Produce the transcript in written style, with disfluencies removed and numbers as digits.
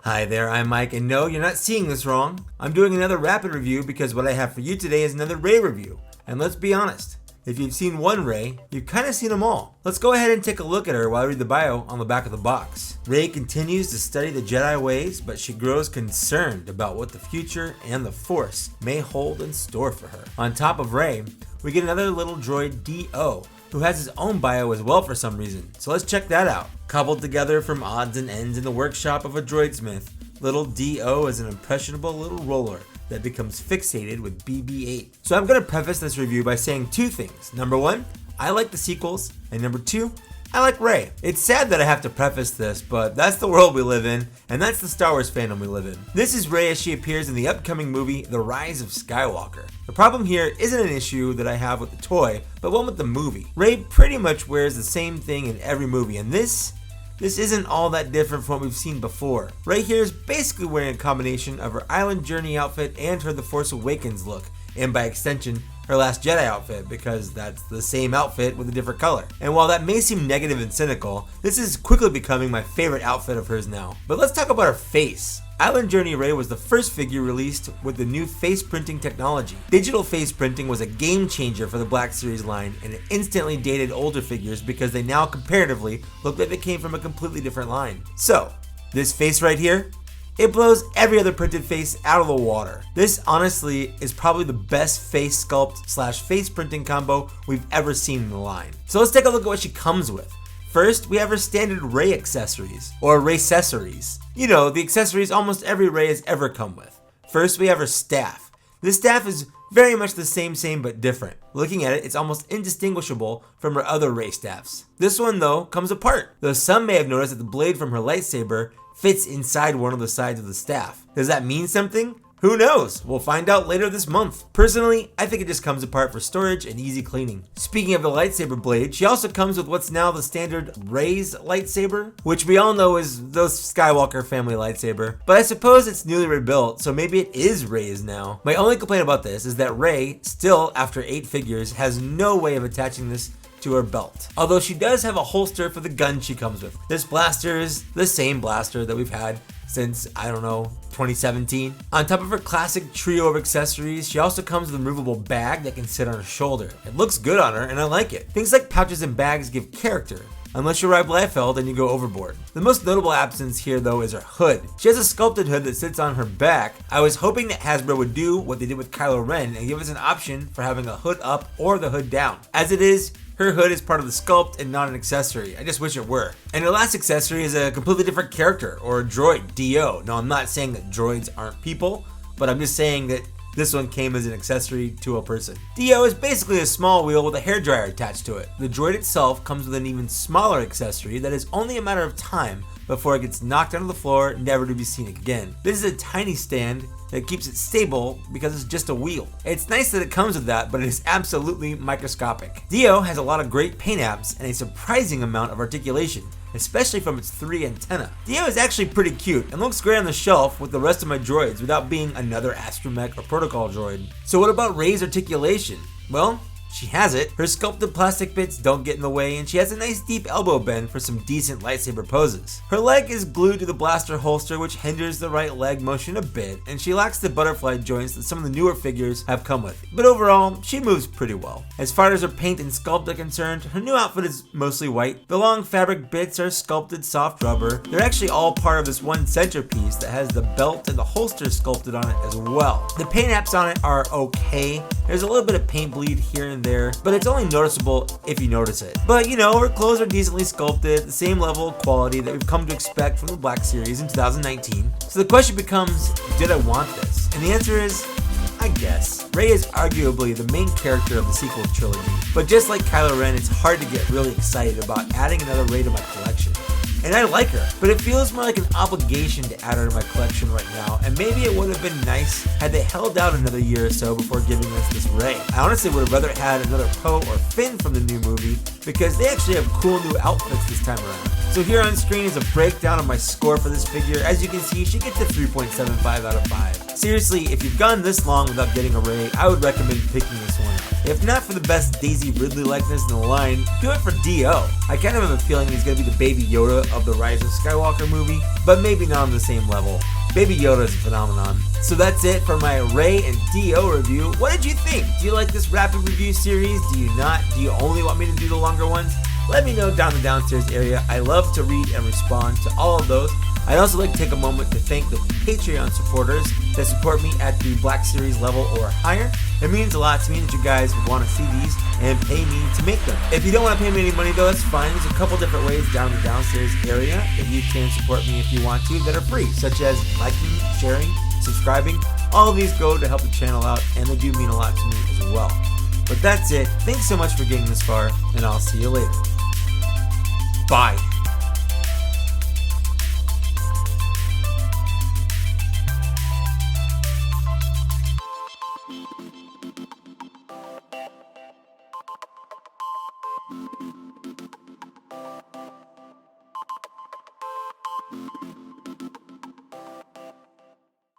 Hi there, I'm Mike, and no, you're not seeing this wrong. I'm doing another rapid review because what I have for you today is another Rey review. And let's be honest, if you've seen one Rey, you've kind of seen them all. Let's go ahead and take a look at her while I read the bio on the back of the box. Rey continues to study the Jedi ways, but she grows concerned about what the future and the Force may hold in store for her. On top of Rey, we get another little droid, D-0, who has his own bio as well for some reason, so let's check that out. Cobbled together from odds and ends in the workshop of a droidsmith, little D-0 is an impressionable little roller that becomes fixated with BB-8. So I'm going to preface this review by saying two things. Number one, I like the sequels, and number two, I like Rey. It's sad that I have to preface this, but that's the world we live in, and that's the Star Wars fandom we live in. This is Rey as she appears in the upcoming movie, The Rise of Skywalker. The problem here isn't an issue that I have with the toy, but one with the movie. Rey pretty much wears the same thing in every movie, and this isn't all that different from what we've seen before. Rey here is basically wearing a combination of her Island Journey outfit and her The Force Awakens look, and by extension, her Last Jedi outfit, because that's the same outfit with a different color. And while that may seem negative and cynical, this is quickly becoming my favorite outfit of hers now. But let's talk about her face. Island Journey Rey was the first figure released with the new face printing technology. Digital face printing was a game changer for the Black Series line, and it instantly dated older figures because they now comparatively look like they came from a completely different line. So, this face right here, it blows every other printed face out of the water. This honestly is probably the best face sculpt / face printing combo we've ever seen in the line. So let's take a look at what she comes with. First, we have her standard Rey accessories, or Rey-cessories. You know, the accessories almost every Rey has ever come with. First, we have her staff. This staff is very much the same but different. Looking at it, it's almost indistinguishable from her other Rey staffs. This one though, comes apart, though some may have noticed that the blade from her lightsaber fits inside one of the sides of the staff. Does that mean something? Who knows? We'll find out later this month. Personally, I think it just comes apart for storage and easy cleaning. Speaking of the lightsaber blade, she also comes with what's now the standard Rey's lightsaber, which we all know is the Skywalker family lightsaber. But I suppose it's newly rebuilt, so maybe it is Rey's now. My only complaint about this is that Rey, still after 8 figures, has no way of attaching this to her belt. Although she does have a holster for the gun she comes with. This blaster is the same blaster that we've had since, I don't know, 2017. On top of her classic trio of accessories, she also comes with a removable bag that can sit on her shoulder. It looks good on her and I like it. Things like pouches and bags give character. Unless you're Rob Liefeld and you go overboard. The most notable absence here though is her hood. She has a sculpted hood that sits on her back. I was hoping that Hasbro would do what they did with Kylo Ren and give us an option for having a hood up or the hood down. As it is, her hood is part of the sculpt and not an accessory. I just wish it were. And her last accessory is a completely different character, or a droid, D-0. No, I'm not saying that droids aren't people, but I'm just saying that this one came as an accessory to a person. D-0 is basically a small wheel with a hairdryer attached to it. The droid itself comes with an even smaller accessory that is only a matter of time before it gets knocked onto the floor, never to be seen again. This is a tiny stand that keeps it stable because it's just a wheel. It's nice that it comes with that, but it is absolutely microscopic. D-0 has a lot of great paint apps and a surprising amount of articulation, especially from its 3 antennae. D-0 is actually pretty cute and looks great on the shelf with the rest of my droids without being another astromech or protocol droid. So what about Rey's articulation? Well, she has it. Her sculpted plastic bits don't get in the way, and she has a nice deep elbow bend for some decent lightsaber poses. Her leg is glued to the blaster holster, which hinders the right leg motion a bit, and she lacks the butterfly joints that some of the newer figures have come with. But overall, she moves pretty well. As far as her paint and sculpt are concerned, her new outfit is mostly white. The long fabric bits are sculpted soft rubber. They're actually all part of this one centerpiece that has the belt and the holster sculpted on it as well. The paint apps on it are okay. There's a little bit of paint bleed here and there, but it's only noticeable if you notice it. But you know, her clothes are decently sculpted, the same level of quality that we've come to expect from the Black Series in 2019. So the question becomes, did I want this? And the answer is, I guess. Rey is arguably the main character of the sequel trilogy, but just like Kylo Ren, it's hard to get really excited about adding another Rey to my collection. And I like her, but it feels more like an obligation to add her to my collection right now, and maybe it would have been nice had they held out another year or so before giving us this Rey. I honestly would have rather had another Poe or Finn from the new movie because they actually have cool new outfits this time around. So here on screen is a breakdown of my score for this figure. As you can see, she gets a 3.75 out of 5. Seriously, if you've gone this long without getting a Rey, I would recommend picking this one up. If not for the best Daisy Ridley likeness in the line, do it for D-0. I kind of have a feeling he's going to be the Baby Yoda of the Rise of Skywalker movie, but maybe not on the same level. Baby Yoda is a phenomenon. So that's it for my Rey and D-0 review. What did you think? Do you like this rapid review series? Do you not? Do you only want me to do the longer ones? Let me know down the downstairs area. I love to read and respond to all of those. I'd also like to take a moment to thank the Patreon supporters that support me at the Black Series level or higher. It means a lot to me that you guys would want to see these and pay me to make them. If you don't want to pay me any money though, that's fine. There's a couple different ways down the downstairs area that you can support me if you want to that are free, such as liking, sharing, subscribing. All of these go to help the channel out, and they do mean a lot to me as well. But that's it. Thanks so much for getting this far, and I'll see you later. Bye.